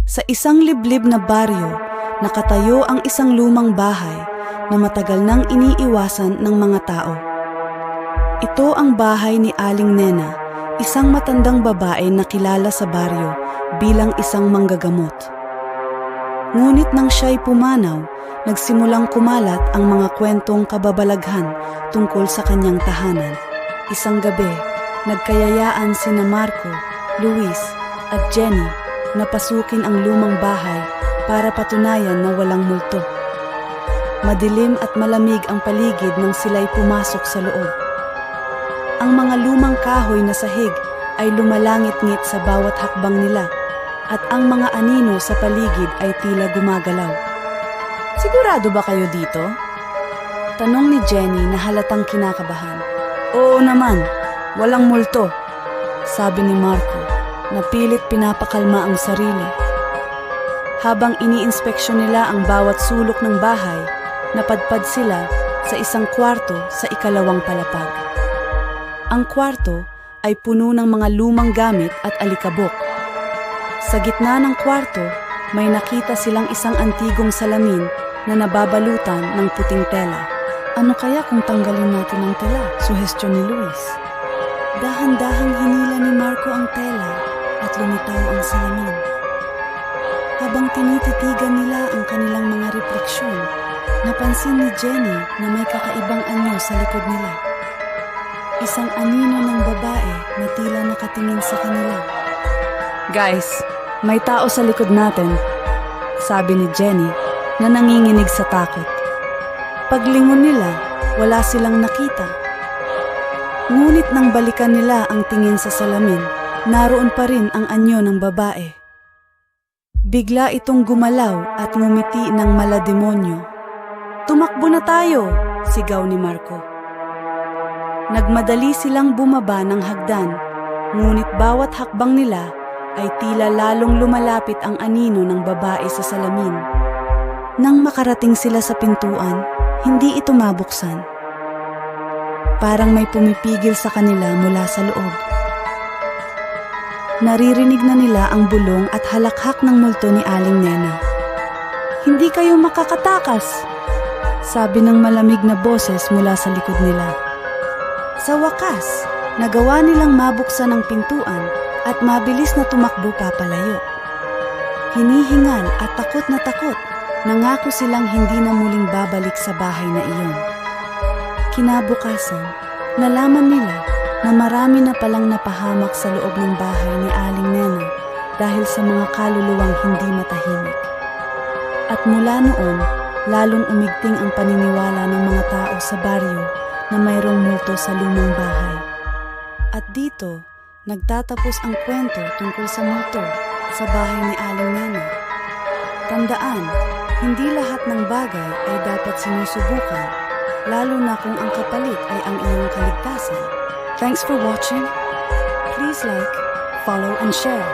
Sa isang liblib na baryo, nakatayo ang isang lumang bahay na matagal nang iniiwasan ng mga tao. Ito ang bahay ni Aling Nena, isang matandang babae na kilala sa baryo bilang isang manggagamot. Ngunit nang siya'y pumanaw, nagsimulang kumalat ang mga kwentong kababalaghan tungkol sa kanyang tahanan. Isang gabi, nagkayayaan sina Marco, Luis at Jenny na pasukin ang lumang bahay para patunayan na walang multo. Madilim at malamig ang paligid nang sila'y pumasok sa loob. Ang mga lumang kahoy na sahig ay lumalangit-ngit sa bawat hakbang nila at ang mga anino sa paligid ay tila gumagalaw. "Sigurado ba kayo dito?" tanong ni Jenny na halatang kinakabahan. "Oo naman, walang multo," sabi ni Marco na pilit pinapakalma ang sarili. Habang iniinspeksyon nila ang bawat sulok ng bahay, napadpad sila sa isang kwarto sa ikalawang palapag. Ang kwarto ay puno ng mga lumang gamit at alikabok. Sa gitna ng kwarto, may nakita silang isang antigong salamin na nababalutan ng puting tela. "Ano kaya kung tanggalin natin ang tela?" suhestyon ni Luis. Dahan-dahang hinila ni Marco ang tela at lumitaw ang salamin. Habang tinititigan nila ang kanilang mga refleksyon, napansin ni Jenny na may kakaibang anyo sa likod nila. Isang anino ng babae na tila nakatingin sa kanila. "Guys, may tao sa likod natin," sabi ni Jenny na nanginginig sa takot. Paglingon nila, wala silang nakita. Ngunit nang balikan nila ang tingin sa salamin, naroon pa rin ang anyo ng babae. Bigla itong gumalaw at ngumiti ng malademonyo. "Tumakbo na tayo!" sigaw ni Marco. Nagmadali silang bumaba ng hagdan, ngunit bawat hakbang nila ay tila lalong lumalapit ang anino ng babae sa salamin. Nang makarating sila sa pintuan, hindi ito mabuksan. Parang may pumipigil sa kanila mula sa loob. Naririnig na nila ang bulong at halakhak ng multo ni Aling Nena. "Hindi kayo makakatakas," sabi ng malamig na boses mula sa likod nila. Sa wakas, nagawa nilang mabuksan ang pintuan at mabilis na tumakbo papalayo. Hinihingal at takot, nangako silang hindi na muling babalik sa bahay na iyon. Kinabukasan, nalaman nila na marami na palang napahamak sa loob ng bahay ni Aling Nena dahil sa mga kaluluwang hindi matahimik. At mula noon, lalong umigting ang paniniwala ng mga tao sa baryo na mayroong multo sa lumang bahay. At dito, nagtatapos ang kwento tungkol sa multo sa bahay ni Aling Nena. Tandaan, hindi lahat ng bagay ay dapat sinusubukan, lalo na kung ang kapalit ay ang iyong kaligtasan. Thanks for watching. Please like, follow, and share.